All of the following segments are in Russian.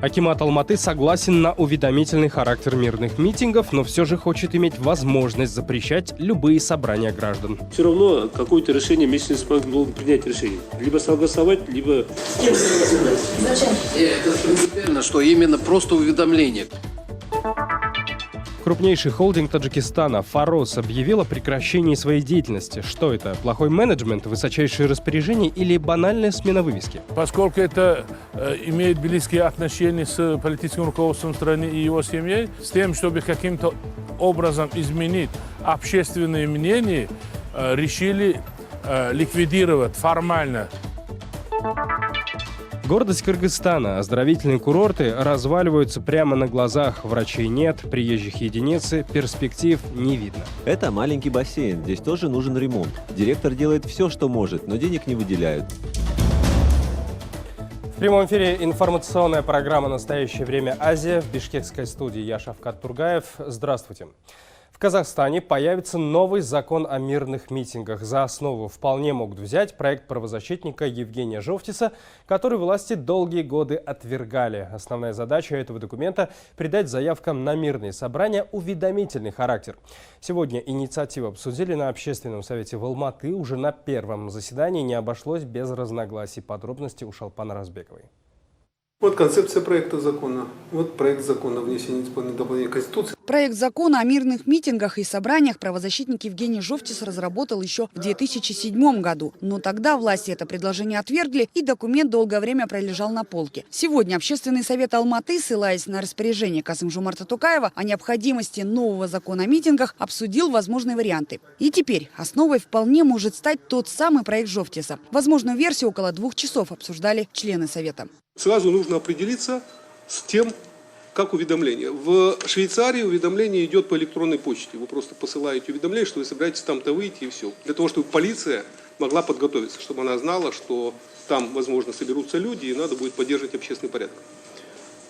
Акимат Алматы согласен на уведомительный характер мирных митингов, но все же хочет иметь возможность запрещать любые собрания граждан. Все равно какое-то решение местный исполнитель должен принять решение. Либо согласовать, либо... С кем согласовать? Зачем? Это принципиально, что именно просто уведомление. Крупнейший холдинг Таджикистана «Фарос» объявил о прекращении своей деятельности. Что это? Плохой менеджмент, высочайшие распоряжения или банальная смена вывески? Поскольку это имеет близкие отношения с политическим руководством страны и его семьей, с тем, чтобы каким-то образом изменить общественное мнение, решили ликвидировать формально. Гордость Кыргызстана. Оздоровительные курорты разваливаются прямо на глазах. Врачей нет, приезжих единицы, перспектив не видно. Это маленький бассейн, здесь тоже нужен ремонт. Директор делает все, что может, но денег не выделяют. В прямом эфире информационная программа «Настоящее время. Азия». В бишкекской студии я Шавкат Тургаев. Здравствуйте. В Казахстане появится новый закон о мирных митингах. За основу вполне могут взять проект правозащитника Евгения Жовтиса, который власти долгие годы отвергали. Основная задача этого документа – придать заявкам на мирные собрания уведомительный характер. Сегодня инициативу обсудили на Общественном совете в Алматы. Уже на первом заседании не обошлось без разногласий. Подробности у Шолпана Разбековой. Вот концепция проекта закона. Вот проект закона о внесении исполнительных дополнений к Конституции. Проект закона о мирных митингах и собраниях правозащитник Евгений Жовтис разработал еще в 2007 году. Но тогда власти это предложение отвергли, и документ долгое время пролежал на полке. Сегодня Общественный совет Алматы, ссылаясь на распоряжение Касым-Жомарта Токаева о необходимости нового закона о митингах, обсудил возможные варианты. И теперь основой вполне может стать тот самый проект Жовтиса. Возможную версию около 2 часов обсуждали члены совета. Сразу нужно определиться с тем, как уведомление. В Швейцарии уведомление идет по электронной почте. Вы просто посылаете уведомление, что вы собираетесь там-то выйти, и все. Для того, чтобы полиция могла подготовиться, чтобы она знала, что там, возможно, соберутся люди, и надо будет поддерживать общественный порядок.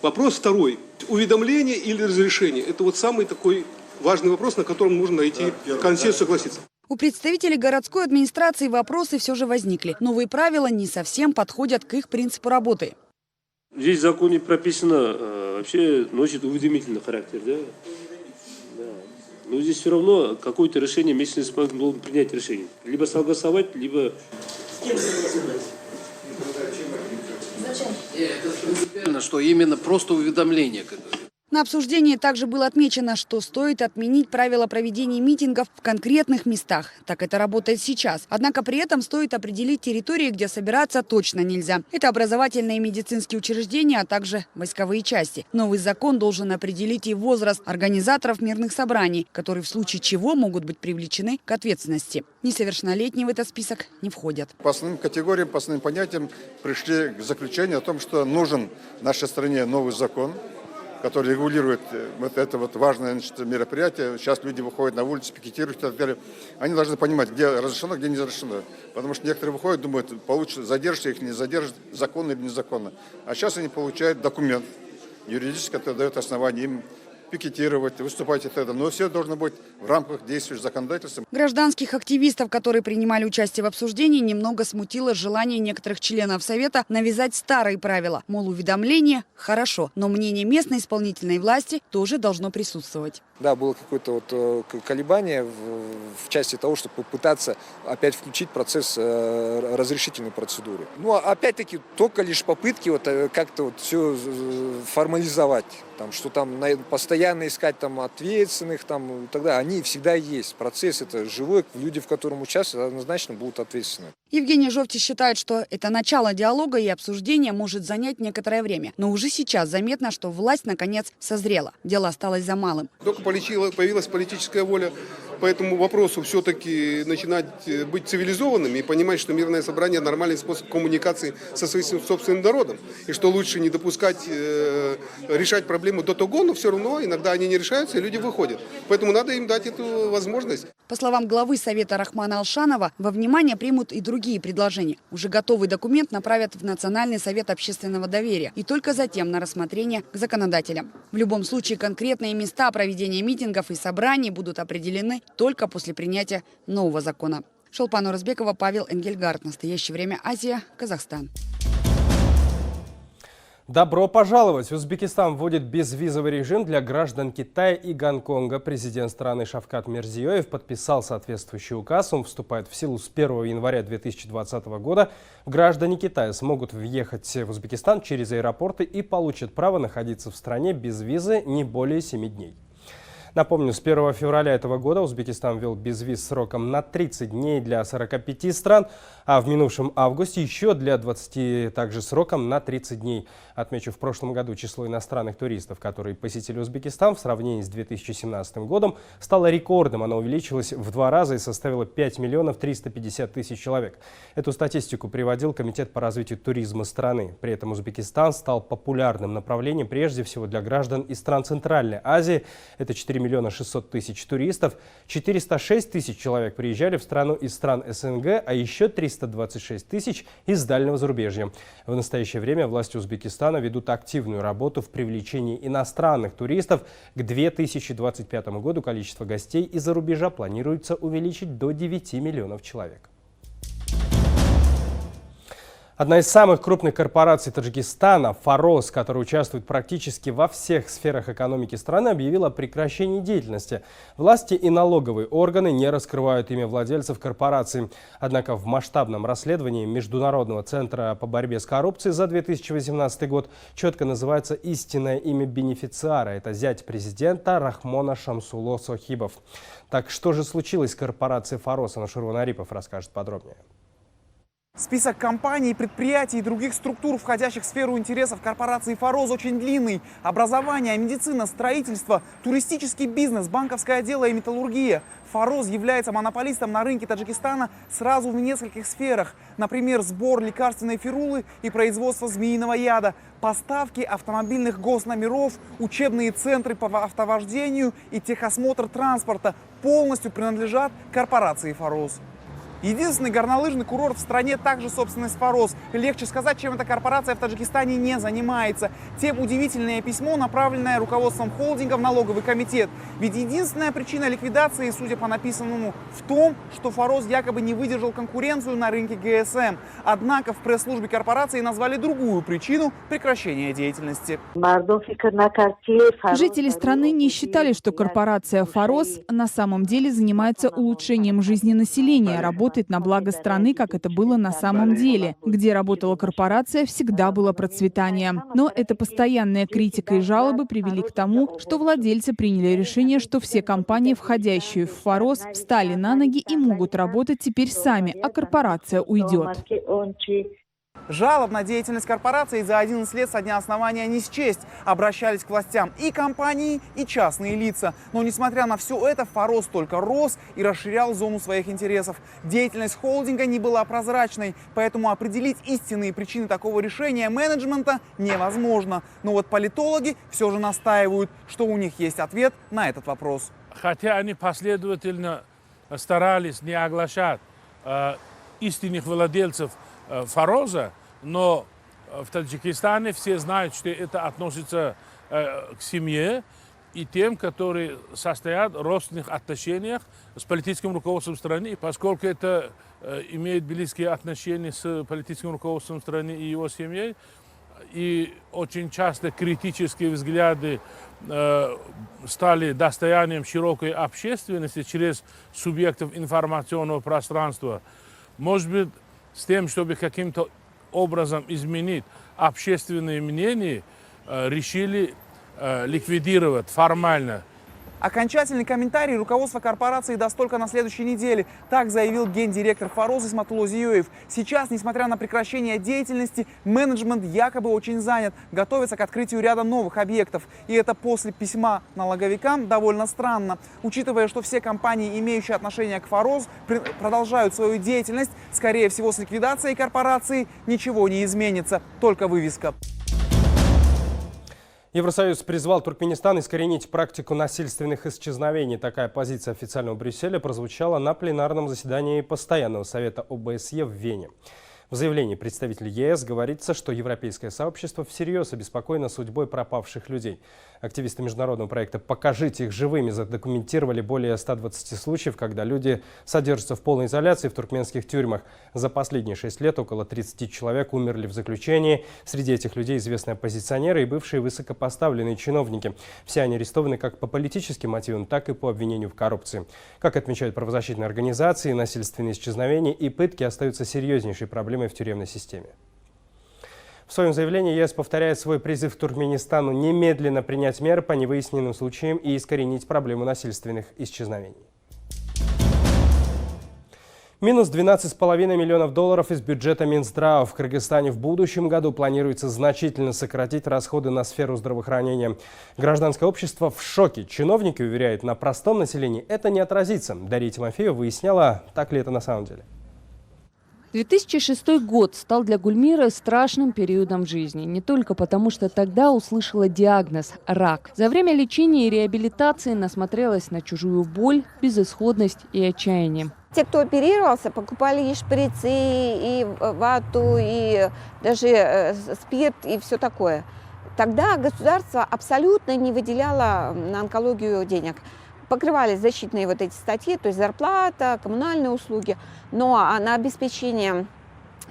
Вопрос второй. Уведомление или разрешение? Это вот самый такой важный вопрос, на котором нужно найти консенсус, согласиться. У представителей городской администрации вопросы все же возникли. Новые правила не совсем подходят к их принципу работы. Здесь в законе прописано, вообще носит уведомительный характер, да? Да. Но здесь все равно какое-то решение местный исполнитель должен принять решение. Либо согласовать, либо... С кем согласовать? Зачем? Это принципиально, что именно просто уведомление. На обсуждении также было отмечено, что стоит отменить правила проведения митингов в конкретных местах. Так это работает сейчас. Однако при этом стоит определить территории, где собираться точно нельзя. Это образовательные и медицинские учреждения, а также войсковые части. Новый закон должен определить и возраст организаторов мирных собраний, которые в случае чего могут быть привлечены к ответственности. Несовершеннолетние в этот список не входят. По основным категориям, по основным понятиям пришли к заключению о том, что нужен нашей стране новый закон, который регулирует вот это вот важное мероприятие. Сейчас люди выходят на улицу, пикетируют и так далее. Они должны понимать, где разрешено, где не разрешено. Потому что некоторые выходят, думают, получится, задержится их, не задержит, законно или незаконно. А сейчас они получают документ юридический, который дает основание им пикетировать, выступать и так далее. Но все должно быть в рамках действующего законодательства. Гражданских активистов, которые принимали участие в обсуждении, немного смутило желание некоторых членов Совета навязать старые правила. Мол, уведомление – хорошо, но мнение местной исполнительной власти тоже должно присутствовать. Да, было какое-то вот колебание в части того, чтобы попытаться опять включить процесс разрешительной процедуры. Ну, опять-таки, только лишь попытки вот как-то вот все формализовать, там, что там постоянно искать там ответственных, там, тогда они всегда есть. Процесс это живой, люди, в котором участвуют, однозначно будут ответственны. Евгений Жовтис считает, что это начало диалога и обсуждения может занять некоторое время. Но уже сейчас заметно, что власть наконец созрела. Дело осталось за малым. Только появилась политическая воля по этому вопросу все-таки начинать быть цивилизованными и понимать, что мирное собрание – нормальный способ коммуникации со своим собственным народом. И что лучше не допускать, решать проблемы до того, но все равно иногда они не решаются, и люди выходят. Поэтому надо им дать эту возможность. По словам главы Совета Рахмана Алшанова, во внимание примут и другие предложения. Уже готовый документ направят в Национальный совет общественного доверия и только затем на рассмотрение к законодателям. В любом случае конкретные места проведения митингов и собраний будут определены только после принятия нового закона. Шолпан Уразбекова, Павел Энгельгард. Настоящее время. Азия. Казахстан. Добро пожаловать! Узбекистан вводит безвизовый режим для граждан Китая и Гонконга. Президент страны Шавкат Мирзиёев подписал соответствующий указ. Он вступает в силу с 1 января 2020 года. Граждане Китая смогут въехать в Узбекистан через аэропорты и получат право находиться в стране без визы не более 7 дней. Напомню, с 1 февраля этого года Узбекистан ввел безвиз сроком на 30 дней для 45 стран, а в минувшем августе еще для 20 также сроком на 30 дней. Отмечу, в прошлом году число иностранных туристов, которые посетили Узбекистан в сравнении с 2017 годом, стало рекордным. Оно увеличилось в 2 раза и составило 5 миллионов 350 тысяч человек. Эту статистику приводил Комитет по развитию туризма страны. При этом Узбекистан стал популярным направлением прежде всего для граждан из стран Центральной Азии. Это 4 миллиона 600 тысяч туристов, 406 тысяч человек приезжали в страну из стран СНГ, а еще 326 тысяч из дальнего зарубежья. В настоящее время власти Узбекистана ведут активную работу в привлечении иностранных туристов. К 2025 году количество гостей из-за рубежа планируется увеличить до 9 миллионов человек. Одна из самых крупных корпораций Таджикистана, «Фарос», которая участвует практически во всех сферах экономики страны, объявила о прекращении деятельности. Власти и налоговые органы не раскрывают имя владельцев корпорации. Однако в масштабном расследовании Международного центра по борьбе с коррупцией за 2018 год четко называется истинное имя бенефициара. Это зять президента Рахмона Шамсулло Сохибов. Так что же случилось с корпорацией «Фарос»? Анушер Арипов расскажет подробнее. Список компаний, предприятий и других структур, входящих в сферу интересов корпорации «Фарос», очень длинный. Образование, медицина, строительство, туристический бизнес, банковское дело и металлургия. «Фарос» является монополистом на рынке Таджикистана сразу в нескольких сферах. Например, сбор лекарственной ферулы и производство змеиного яда, поставки автомобильных госномеров, учебные центры по автовождению и техосмотр транспорта полностью принадлежат корпорации «Фарос». Единственный горнолыжный курорт в стране также собственность «Фарос». Легче сказать, чем эта корпорация в Таджикистане не занимается. Тем удивительное письмо, направленное руководством холдинга в налоговый комитет. Ведь единственная причина ликвидации, судя по написанному, в том, что «Фарос» якобы не выдержал конкуренцию на рынке ГСМ. Однако в пресс-службе корпорации назвали другую причину прекращения деятельности. Жители страны не считали, что корпорация «Фарос» на самом деле занимается улучшением жизни населения, работает на благо страны, как это было на самом деле. Где работала корпорация, всегда было процветание. Но эта постоянная критика и жалобы привели к тому, что владельцы приняли решение, что все компании, входящие в «Фарос», встали на ноги и могут работать теперь сами, а корпорация уйдет. Жалоб на деятельность корпорации за 11 лет со дня основания не счесть. Обращались к властям и компании, и частные лица. Но несмотря на все это, «Фарос» только рос и расширял зону своих интересов. Деятельность холдинга не была прозрачной, поэтому определить истинные причины такого решения менеджмента невозможно. Но вот политологи все же настаивают, что у них есть ответ на этот вопрос. Хотя они последовательно старались не оглашать истинных владельцев «Фароза», но в Таджикистане все знают, что это относится к семье и тем, которые состоят в родственных отношениях с политическим руководством страны. Поскольку это имеет близкие отношения с политическим руководством страны и его семьей, и очень часто критические взгляды стали достоянием широкой общественности через субъектов информационного пространства, может быть, с тем, чтобы каким-то образом изменить общественное мнение, решили ликвидировать формально. Окончательный комментарий руководство корпорации даст только на следующей неделе. Так заявил гендиректор «Фарос» Исматулло Зиёев. Сейчас, несмотря на прекращение деятельности, менеджмент якобы очень занят, готовится к открытию ряда новых объектов. И это после письма налоговикам довольно странно. Учитывая, что все компании, имеющие отношение к «Фарос», продолжают свою деятельность, скорее всего, с ликвидацией корпорации ничего не изменится, только вывеска. Евросоюз призвал Туркменистан искоренить практику насильственных исчезновений. Такая позиция официального Брюсселя прозвучала на пленарном заседании Постоянного совета ОБСЕ в Вене. В заявлении представителей ЕС говорится, что европейское сообщество всерьез обеспокоено судьбой пропавших людей. Активисты международного проекта «Покажите их живыми» задокументировали более 120 случаев, когда люди содержатся в полной изоляции в туркменских тюрьмах. За последние 6 лет около 30 человек умерли в заключении. Среди этих людей известные оппозиционеры и бывшие высокопоставленные чиновники. Все они арестованы как по политическим мотивам, так и по обвинению в коррупции. Как отмечают правозащитные организации, насильственные исчезновения и пытки остаются серьезнейшей проблемой в тюремной системе. В своем заявлении ЕС повторяет свой призыв Туркменистану немедленно принять меры по невыясненным случаям и искоренить проблему насильственных исчезновений. Минус $12,5 миллионов из бюджета Минздрава. В Кыргызстане в будущем году планируется значительно сократить расходы на сферу здравоохранения. Гражданское общество в шоке. Чиновники уверяют, на простом населении это не отразится. Дарья Тимофеева выясняла, так ли это на самом деле. 2006 год стал для Гульмиры страшным периодом в жизни. Не только потому, что тогда услышала диагноз – рак. За время лечения и реабилитации насмотрелась на чужую боль, безысходность и отчаяние. Те, кто оперировался, покупали и шприцы, и вату, и даже спирт, и все такое. Тогда государство абсолютно не выделяло на онкологию денег. Покрывались защитные вот эти статьи, то есть зарплата, коммунальные услуги, но на обеспечение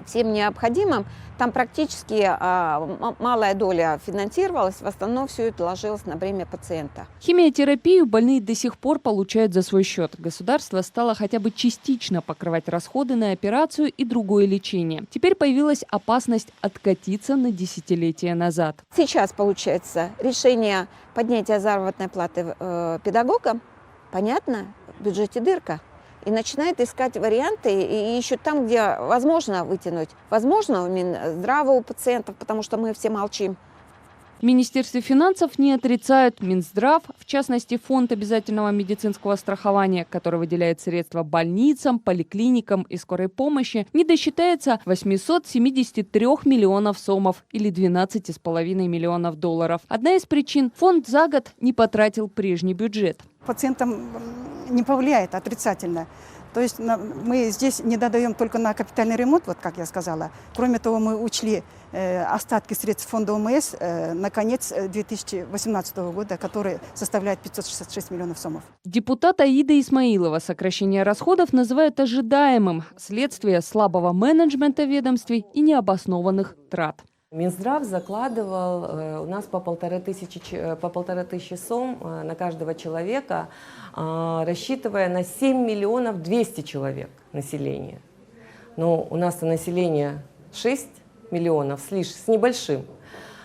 всем необходимым там практически малая доля финансировалась, в основном все это ложилось на бремя пациента. Химиотерапию больные до сих пор получают за свой счет. Государство стало хотя бы частично покрывать расходы на операцию и другое лечение. Теперь появилась опасность откатиться на десятилетия назад. Сейчас получается решение поднятия заработной платы педагогам, понятно, в бюджете дырка. И начинает искать варианты, и ищут там, где возможно вытянуть. Возможно, у Минздрава, у пациентов, потому что мы все молчим. В Министерстве финансов не отрицают. Минздрав, в частности фонд обязательного медицинского страхования, который выделяет средства больницам, поликлиникам и скорой помощи, не досчитается 873 миллионов сомов или $12,5 миллионов. Одна из причин – фонд за год не потратил прежний бюджет. Пациентам не повлияет отрицательно. То есть мы здесь не додаем только на капитальный ремонт, вот как я сказала. Кроме того, мы учли остатки средств фонда ОМС на конец 2018 года, который составляет 566 миллионов сомов. Депутат Аида Исмаилова сокращение расходов называет ожидаемым, следствие слабого менеджмента в ведомстве и необоснованных трат. Минздрав закладывал у нас по 1500 сом на каждого человека, рассчитывая на 7 миллионов 200 человек населения. Но у нас население 6 миллионов с небольшим.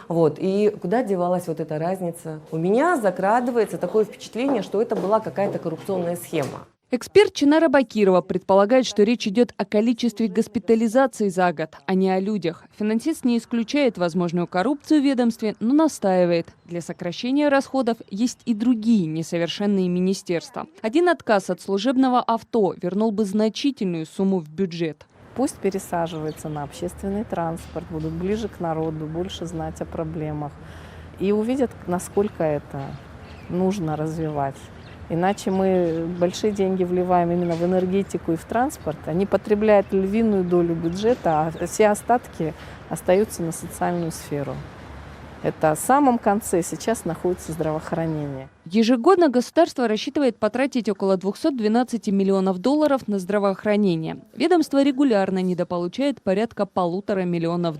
Вот. И куда девалась вот эта разница? У меня закрадывается такое впечатление, что это была какая-то коррупционная схема. Эксперт Чинара Бакирова предполагает, что речь идет о количестве госпитализаций за год, а не о людях. Финансист не исключает возможную коррупцию в ведомстве, но настаивает, для сокращения расходов есть и другие несовершенные министерства. Один отказ от служебного авто вернул бы значительную сумму в бюджет. Пусть пересаживаются на общественный транспорт, будут ближе к народу, больше знать о проблемах и увидят, насколько это нужно развивать. Иначе мы большие деньги вливаем именно в энергетику и в транспорт. Они потребляют львиную долю бюджета, а все остатки остаются на социальную сферу. Это в самом конце сейчас находится здравоохранение. Ежегодно государство рассчитывает потратить около $212 миллионов на здравоохранение. Ведомство регулярно недополучает порядка $1,5 миллиона.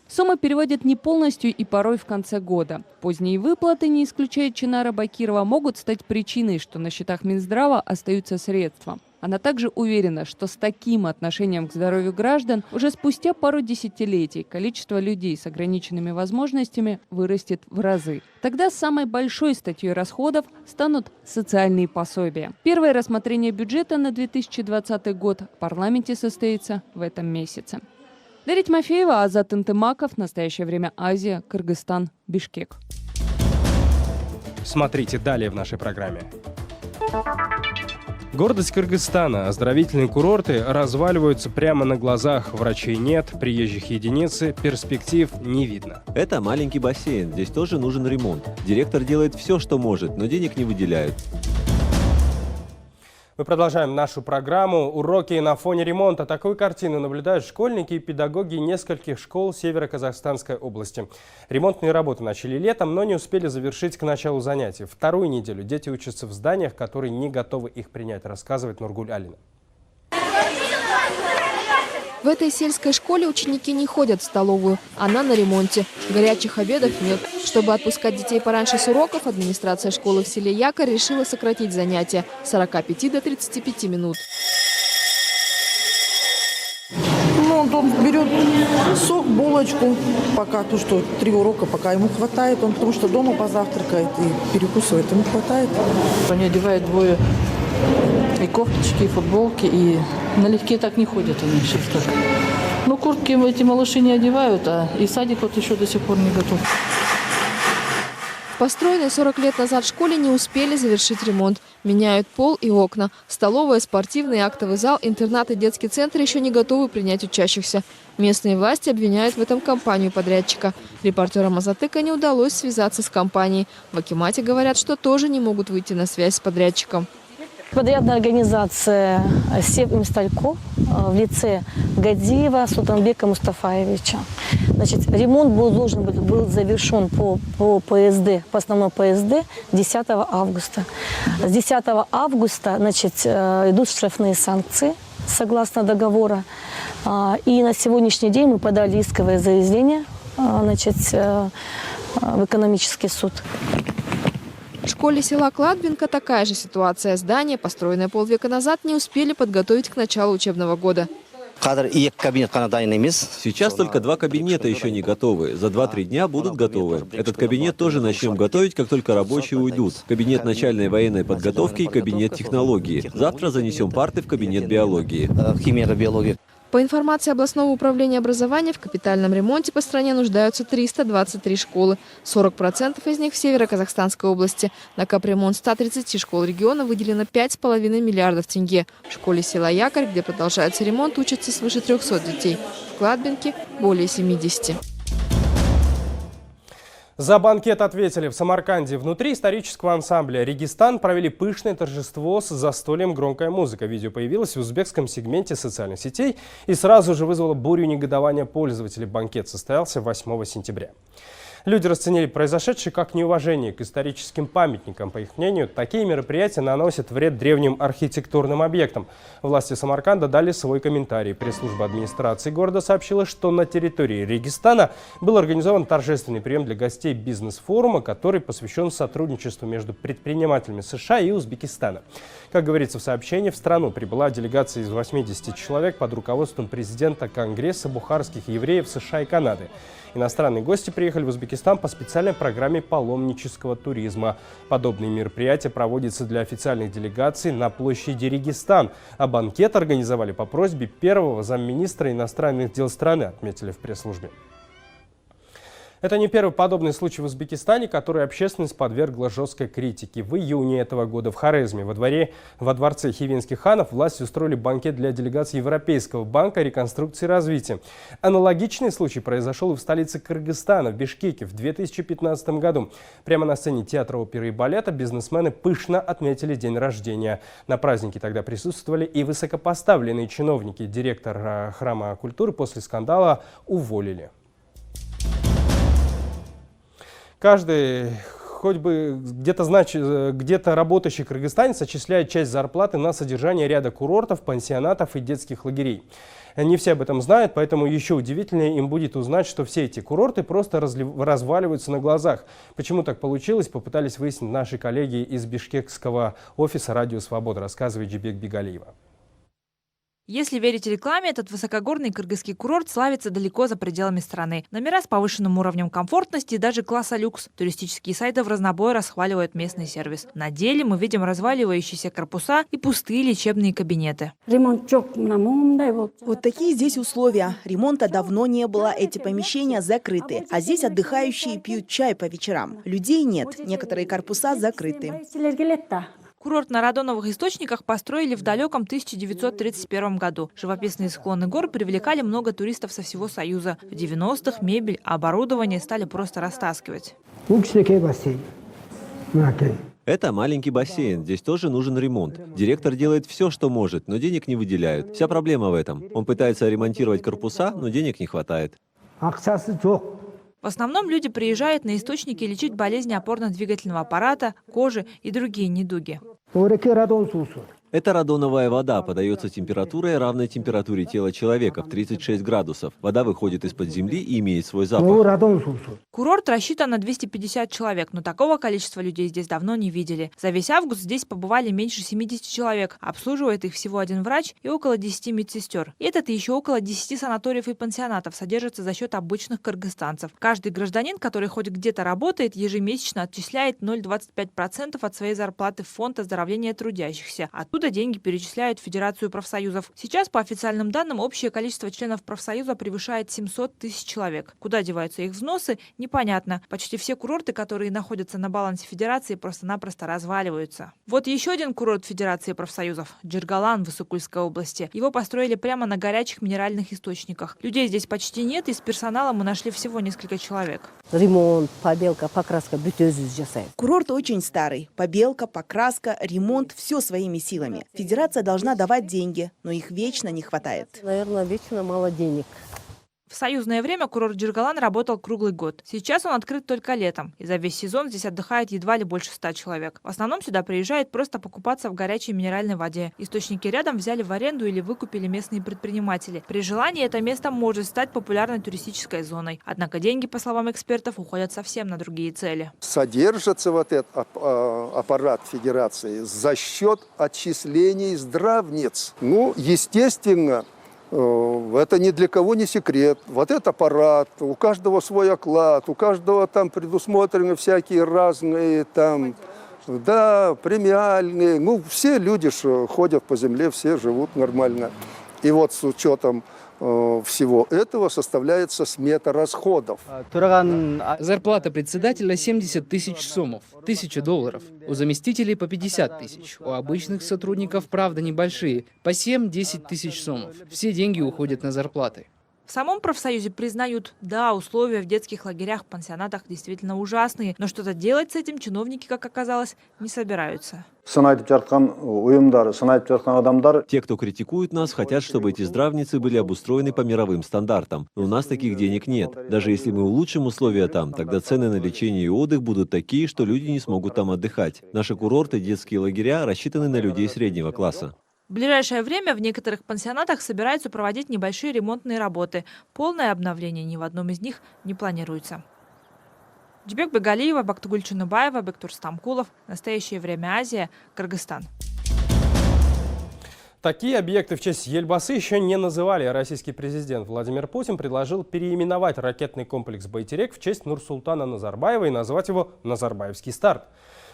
Суммы переводят не полностью и порой в конце года. Поздние выплаты, не исключает Чинара Бакирова, могут стать причиной, что на счетах Минздрава остаются средства. Она также уверена, что с таким отношением к здоровью граждан уже спустя пару десятилетий количество людей с ограниченными возможностями вырастет в разы. Тогда самой большой статьей расходов станут социальные пособия. Первое рассмотрение бюджета на 2020 год в парламенте состоится в этом месяце. Дарья Тимофеева, Азат Интымаков. Настоящее время. Азия. Кыргызстан. Бишкек. Смотрите далее в нашей программе. Гордость Кыргызстана. Оздоровительные курорты разваливаются прямо на глазах. Врачей нет, приезжих единицы, перспектив не видно. Это маленький бассейн, здесь тоже нужен ремонт. Директор делает все, что может, но денег не выделяют. Мы продолжаем нашу программу «Уроки на фоне ремонта». Такую картину наблюдают школьники и педагоги нескольких школ Северо-Казахстанской области. Ремонтные работы начали летом, но не успели завершить к началу занятий. Вторую неделю дети учатся в зданиях, которые не готовы их принять, рассказывает Нургуль Алина. В этой сельской школе ученики не ходят в столовую. Она на ремонте. Горячих обедов нет. Чтобы отпускать детей пораньше с уроков, администрация школы в селе Якорь решила сократить занятия с 45 до 35 минут. Он берет сок, булочку, пока то, что 3 урока, пока ему хватает. Он потому что дома позавтракает и перекусывает, ему хватает. Они одевают двое и кофточки, и футболки, и налегке так не ходят они сейчас так. Ну, куртки эти малыши не одевают, а и садик вот еще до сих пор не готов. В построенной 40 лет назад школе не успели завершить ремонт. Меняют пол и окна. Столовая, спортивный и актовый зал, интернат и детский центр еще не готовы принять учащихся. Местные власти обвиняют в этом компанию подрядчика. Репортерам Азатыка не удалось связаться с компанией. В акимате говорят, что тоже не могут выйти на связь с подрядчиком. Подрядная организация Севмсталько в лице Гадиева Султанбека Мустафаевича. Значит, ремонт должен был завершен по ПСД, по основной ПСД 10 августа. С 10 августа, значит, идут штрафные санкции согласно договора. И на сегодняшний день мы подали исковое заявление, значит, в экономический суд. В школе села Кладбинка такая же ситуация. Здание, построенное полвека назад, не успели подготовить к началу учебного года. Сейчас только 2 кабинета еще не готовы. За 2-3 дня будут готовы. Этот кабинет тоже начнем готовить, как только рабочие уйдут. Кабинет начальной военной подготовки и кабинет технологии. Завтра занесем парты в кабинет биологии. По информации областного управления образования, в капитальном ремонте по стране нуждаются 323 школы. 40% из них в Северо-Казахстанской области. На капремонт 130 школ региона выделено 5,5 миллиардов тенге. В школе села Якорь, где продолжается ремонт, учатся свыше 300 детей. В Кладбинке более 70. За банкет ответили в Самарканде. Внутри исторического ансамбля «Регистан» провели пышное торжество с застольем «Громкая музыка». Видео появилось в узбекском сегменте социальных сетей и сразу же вызвало бурю негодования пользователей. Банкет состоялся 8 сентября. Люди расценили произошедшее как неуважение к историческим памятникам. По их мнению, такие мероприятия наносят вред древним архитектурным объектам. Власти Самарканда дали свой комментарий. Пресс-служба администрации города сообщила, что на территории Регистана был организован торжественный прием для гостей бизнес-форума, который посвящен сотрудничеству между предпринимателями США и Узбекистана. Как говорится в сообщении, в страну прибыла делегация из 80 человек под руководством президента Конгресса бухарских евреев США и Канады. Иностранные гости приехали в Узбекистан по специальной программе паломнического туризма. Подобные мероприятия проводятся для официальных делегаций на площади Регистан, а банкет организовали по просьбе первого замминистра иностранных дел страны, отметили в пресс-службе. Это не первый подобный случай в Узбекистане, который общественность подвергла жесткой критике. В июне этого года в Хорезме во дворце хивинских ханов власти устроили банкет для делегации Европейского банка реконструкции и развития. Аналогичный случай произошел и в столице Кыргызстана, в Бишкеке, в 2015 году. Прямо на сцене театра оперы и балета бизнесмены пышно отметили день рождения. На празднике тогда присутствовали и высокопоставленные чиновники. Директор храма культуры после скандала уволили. Каждый, хоть бы где-то работающий кыргызстанец, отчисляет часть зарплаты на содержание ряда курортов, пансионатов и детских лагерей. Не все об этом знают, поэтому еще удивительнее им будет узнать, что все эти курорты просто разваливаются на глазах. Почему так получилось, попытались выяснить наши коллеги из бишкекского офиса «Радио Свобода», рассказывает Джибек Бигалиева. Если верить рекламе, этот высокогорный кыргызский курорт славится далеко за пределами страны. Номера с повышенным уровнем комфортности и даже класса люкс. Туристические сайты в разнобой расхваливают местный сервис. На деле мы видим разваливающиеся корпуса и пустые лечебные кабинеты. Вот такие здесь условия. Ремонта давно не было, эти помещения закрыты. А здесь отдыхающие пьют чай по вечерам. Людей нет, некоторые корпуса закрыты. Курорт на радоновых источниках построили в далеком 1931 году. Живописные склоны гор привлекали много туристов со всего Союза. В 90-х мебель, оборудование стали просто растаскивать. Это маленький бассейн, здесь тоже нужен ремонт. Директор делает все, что может, но денег не выделяют. Вся проблема в этом. Он пытается ремонтировать корпуса, но денег не хватает. В основном люди приезжают на источники лечить болезни опорно-двигательного аппарата, кожи и другие недуги. Это радоновая вода, подается температурой, равной температуре тела человека в 36 градусов. Вода выходит из-под земли и имеет свой запах. Курорт рассчитан на 250 человек, но такого количества людей здесь давно не видели. За весь август здесь побывали меньше 70 человек. Обслуживает их всего один врач и около 10 медсестер. Этот и еще около 10 санаториев и пансионатов содержатся за счет обычных кыргызстанцев. Каждый гражданин, который хоть где-то работает, ежемесячно отчисляет 0,25% от своей зарплаты в фонд оздоровления трудящихся. Оттуда деньги перечисляют в Федерацию профсоюзов. Сейчас, по официальным данным, общее количество членов профсоюза превышает 700 тысяч человек. Куда деваются их взносы, непонятно. Почти все курорты, которые находятся на балансе Федерации, просто-напросто разваливаются. Вот еще один курорт Федерации профсоюзов – Джиргалан в Исыкульской области. Его построили прямо на горячих минеральных источниках. Людей здесь почти нет, и с персоналом мы нашли всего несколько человек. Ремонт, побелка, покраска, курорт очень старый. Побелка, покраска, ремонт – все своими силами. Федерация должна давать деньги, но их вечно не хватает. Наверное, вечно мало денег. В союзное время курорт Джиргалан работал круглый год. Сейчас он открыт только летом. И за весь сезон здесь отдыхает едва ли больше 100 человек. В основном сюда приезжают просто покупаться в горячей минеральной воде. Источники рядом взяли в аренду или выкупили местные предприниматели. При желании это место может стать популярной туристической зоной. Однако деньги, по словам экспертов, уходят совсем на другие цели. Содержится вот этот аппарат Федерации за счет отчислений здравниц. Ну, естественно, это ни для кого не секрет. Вот этот аппарат, у каждого свой оклад, у каждого там предусмотрены всякие разные там, да, премиальные. Ну, все люди ходят по земле, все живут нормально. И вот с учетом всего этого составляется смета расходов. Зарплата председателя 70 тысяч сомов, $1000. У заместителей по 50 тысяч. У обычных сотрудников, правда, небольшие, по 7-10 тысяч сомов. Все деньги уходят на зарплаты. В самом профсоюзе признают, да, условия в детских лагерях, пансионатах действительно ужасные, но что-то делать с этим чиновники, как оказалось, не собираются. Те, кто критикует нас, хотят, чтобы эти здравницы были обустроены по мировым стандартам. Но у нас таких денег нет. Даже если мы улучшим условия там, тогда цены на лечение и отдых будут такие, что люди не смогут там отдыхать. Наши курорты и детские лагеря рассчитаны на людей среднего класса. В ближайшее время в некоторых пансионатах собираются проводить небольшие ремонтные работы. Полное обновление ни в одном из них не планируется. Джибек Бегалиева, Бактыгуль Чуныбаева, Бектур Стамкулов. Настоящее время Азия, Кыргызстан. Такие объекты в честь Ельбасы еще не называли. Российский президент Владимир Путин предложил переименовать ракетный комплекс «Байтерек» в честь Нурсултана Назарбаева и назвать его «Назарбаевский старт».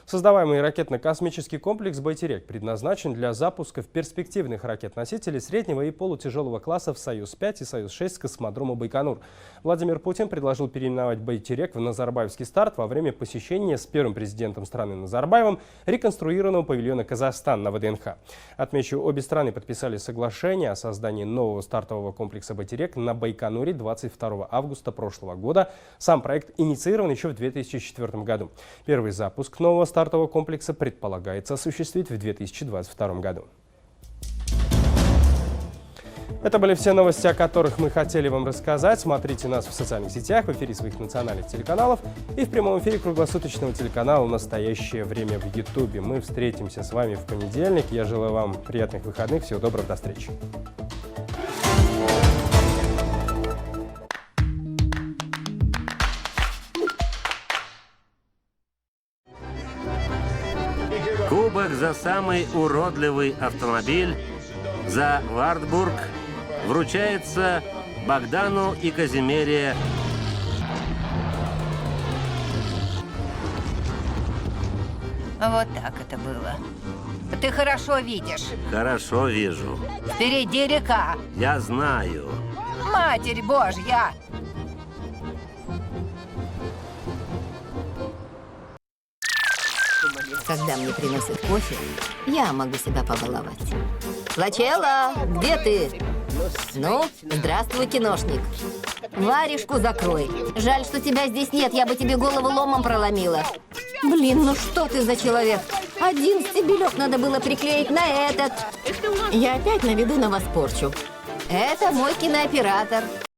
Создаваемый ракетно-космический комплекс «Байтерек» предназначен для запусков перспективных ракет-носителей среднего и полутяжелого классов «Союз-5» и «Союз-6» с космодрома Байконур. Владимир Путин предложил переименовать «Байтерек» в «Назарбаевский старт» во время посещения с первым президентом страны Назарбаевым реконструированного павильона «Казахстан» на ВДНХ. Отмечу, обе страны подписали соглашение о создании нового стартового комплекса «Байтерек» на Байконуре 22 августа прошлого года. Сам проект инициирован еще в 2004 году. Первый запуск нового стартового комплекса предполагается осуществить в 2022 году. Это были все новости, о которых мы хотели вам рассказать. Смотрите нас в социальных сетях, в эфире своих национальных телеканалов и в прямом эфире круглосуточного телеканала «Настоящее время» в Ютубе. Мы встретимся с вами в понедельник. Я желаю вам приятных выходных. Всего доброго, до встречи. Кубок за самый уродливый автомобиль за Вартбург вручается Богдану и Казимире. Вот так это было. Ты хорошо видишь. Хорошо вижу. Впереди река. Я знаю. Матерь Божья! Когда мне приносят кофе, я могу себя побаловать. Лачелла, где ты? Ну, здравствуй, киношник. Варежку закрой. Жаль, что тебя здесь нет, я бы тебе голову ломом проломила. Блин, ну что ты за человек? Один стебелек надо было приклеить на этот. Я опять наведу на вас порчу. Это мой кинооператор.